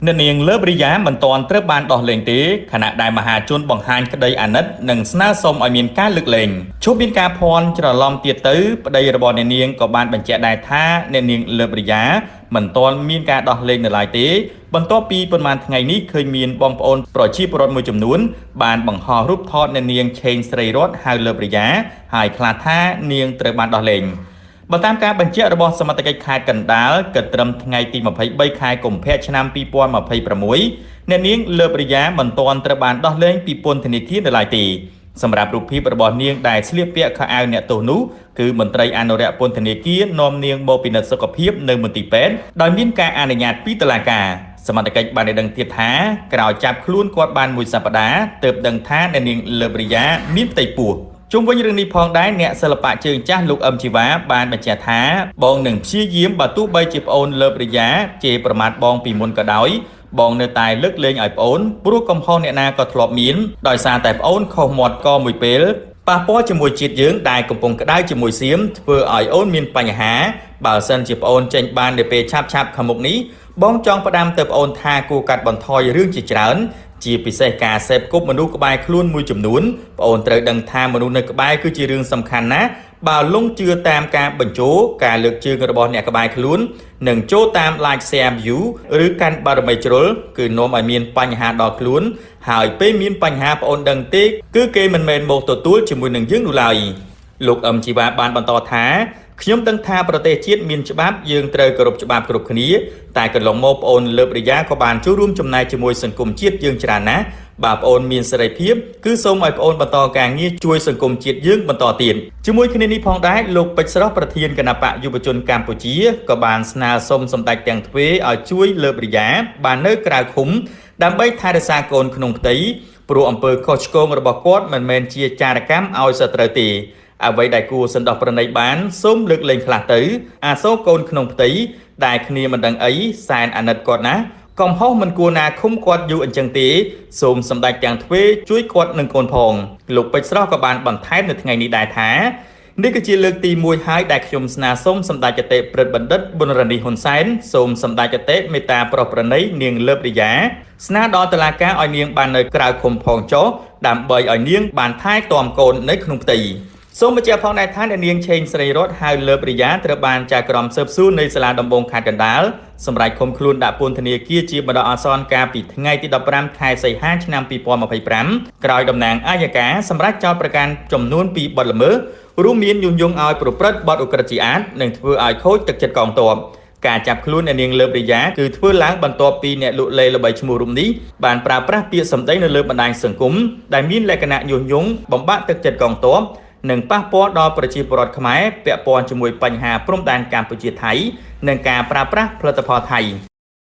អ្នកនាងលើបរិយាមិនទាន់ត្រូវបានដោះលែងទេខណៈដែលមហាជនបង្ហាញក្តីអាណិតនិងស្នើសុំឲ្យមានការលើកលែងជុំមានការភ័ន្តច្រឡំទៀតទៅប្តីរបស់អ្នកនាងក៏បានបញ្ជាក់ដែរថាអ្នកនាងលើបរិយាមិនទាន់មានការដោះលែងនៅឡើយទេបន្ទាប់ពីប៉ុន្មានថ្ងៃនេះឃើញមានបងប្អូនប្រជាពលរដ្ឋមួយចំនួនបានបង្ហោះរូបថតអ្នកនាងឆេងស្រីរតហៅលើបរិយាហើយខ្លះថានាងត្រូវបានដោះលែងបើតាមការបញ្ជាក់របស់សមត្ថកិច្ចខេត្តកណ្ដាលគិតត្រឹមថ្ងៃទី23ខែកុម្ភៈឆ្នាំ2026អ្នកនាងលើបរិយាមិនទាន់ត្រូវបានដោះលែងពីពន្ធនាគារនៅឡើយទេសម្រាប់រូបភាពរបស់នាងដែលស្លៀកពាក់ខោអាវអ្នកទោសនោះគឺមន្ត្រីអនុរិយពន្ធនាគារនាំនាងមកពិនិត្យសុខភាពនៅមន្ទីរពេទ្យដោយមានការអនុញ្ញាតពីតុលាការសមត្ថកិច្ចបានដឹងទៀតថាក្រោយចាប់ខ្លួនគាត់បានមួយសប្តាហ៍ទើបដឹងថាអ្នកនាងលើបរិយាមានផ្ទៃពោះជុំវិញរឿងនេះផងដែរអ្នកសិល្បៈជើងចាស់លោកអឹមជីវ៉ាបានបញ្ជាក់ថាបងនឹងព្យាយាមបើទោះបីជាប្អូនលើបរិយាជេរប្រមាថបងពីមុនក៏ដោយបងនៅតែលើកលែងឲ្យប្អូនព្រោះកំហុសអ្នកណាក៏ធ្លាប់មានដោយសារតែប្អូនខុសមាត់ក៏មួយពេលប៉ះពាល់ជាមួយជាតិយើងដែលកំពុងក្តៅជាមួយសៀមធ្វើឲ្យអូនមានបញ្ហាបើសិនជាប្អូនចេញបាននៅពេលឆាប់ខាងមុខនេះបងចង់ផ្ដាំទៅប្អូនថាគួរកាត់បន្ថយរឿងជាច្រើនជាពិសេសការសេពគប់មនុស្សក្បែរខ្លួនមួយចំនួនប្អូនត្រូវដឹងថាមនុស្សនៅក្បែរគឺជារឿងសំខាន់ណាស់បើលងជឿតាមការបញ្ជោការលើកជើងរបស់អ្នកក្បែរខ្លួននិងចូលតាម like share view ឬកាន់បារមីជ្រុលគឺនាំឲ្យមានបញ្ហាដល់ខ្លួនហើយពេលមានបញ្ហាប្អូនដឹងទេគឺគេមិនមែនមកទទួលជាមួយនឹងយើងនោះឡើយលោកអឹមជីវ៉ាបានបន្តថាខ្ញុំដឹងថាប្រទេសជាតិមានច្បាប់យើងត្រូវគោរពច្បាប់គ្រប់គ្នាតែកន្លងមកប្អូនលើបរិយាក៏បានចូលរួមចំណែកជាមួយសង្គមជាតិយើងច្រើនណាស់បើប្អូនមានសេរីភាពគឺសូមឲ្យប្អូនបន្តការងារជួយសង្គមជាតិយើងបន្តទៀតជាមួយគ្នានេះផងដែរលោកពេជ្រស្រស់ប្រធានគណបកយុវជនកម្ពុជាក៏បានស្នើសុំសម្ដេចទាំងទ្វេឲ្យជួយលើបរិយាបាននៅក្រៅឃុំដើម្បីថែរក្សាកូនក្នុងផ្ទៃព្រោះអំពើខុសឆ្គងរបស់គាត់មិនមែនជាចារកម្មឲ្យសត្រូវទេអ្វីដែលគួរសន្តោសប្រណីបានសូមលើកលែងខ្លះទៅអាសូរកូនក្នុងផ្ទៃដែលគ្នាមិនដឹងអីសែនអាណិតគាត់ណាកំហុសមិនគួរណាឃុំគាត់យូរអញ្ចឹងទេសូមសម្ដេចទាំងទ្វេជួយគាត់នឹងកូនផងលោកពេជ្រស្រស់ក៏បានបន្ថែមនៅថ្ងៃនេះដែរថានេះគឺជាលើកទី1ហើយដែលខ្ញុំស្នើសុំសម្ដេចអតិព្រឹទ្ធបណ្ឌិតប៊ុនរ៉ានីហ៊ុនសែនសូមសម្ដេចអតិមេត្តាប្រោសប្រណីនាងលើបរិយាស្នើដល់តុលាការឲ្យនាងបាននៅក្រៅឃុំផងចុះដើម្បីឲ្យនាងបានថែទាំកូននៅក្នុងផ្ទៃសូមបញ្ជាក់ផងដែរថាអ្នកនាងឆេងស្រីរតហៅលើបរិយាត្រូវបានចៅក្រមស៊ើបសួរនៃសាលាដំបងខេត្តកណ្ដាលសម្រាប់ឃុំខ្លួនដាក់ពន្ធនាគារជាបណ្ដោះអាសន្នកាលពីថ្ងៃទី15ខែសីហាឆ្នាំ2025ក្រោយតំណាងអាយកាសម្រាប់ចោទប្រកាន់ចំនួន2បទល្មើសរួមមានញុះញង់ឲ្យប្រព្រឹត្តបទឧក្រិដ្ឋជាអាតនិងធ្វើឲ្យខូចទឹកចិត្តកងទ័ពការចាប់ខ្លួនអ្នកនាងលើបរិយាគឺធ្វើឡើងបន្ទាប់ពីអ្នកលក់លេល្បីឈ្មោះរូបនេះបានប្រើប្រាស់ពាក្យសម្ដីនៅលើបណ្ដាញសង្គមដែលមានលក្ខណៈញុះញង់បំបាក់ទឹកចិត្តកងទ័ពនិងប៉ះពាល់ដល់ប្រជាពលរដ្ឋខ្មែរពាក់ព័ន្ធជាមួយបញ្ហាព្រំដែនកម្ពុជាថៃនិងការប្រើប្រាស់ផលិតផលថៃ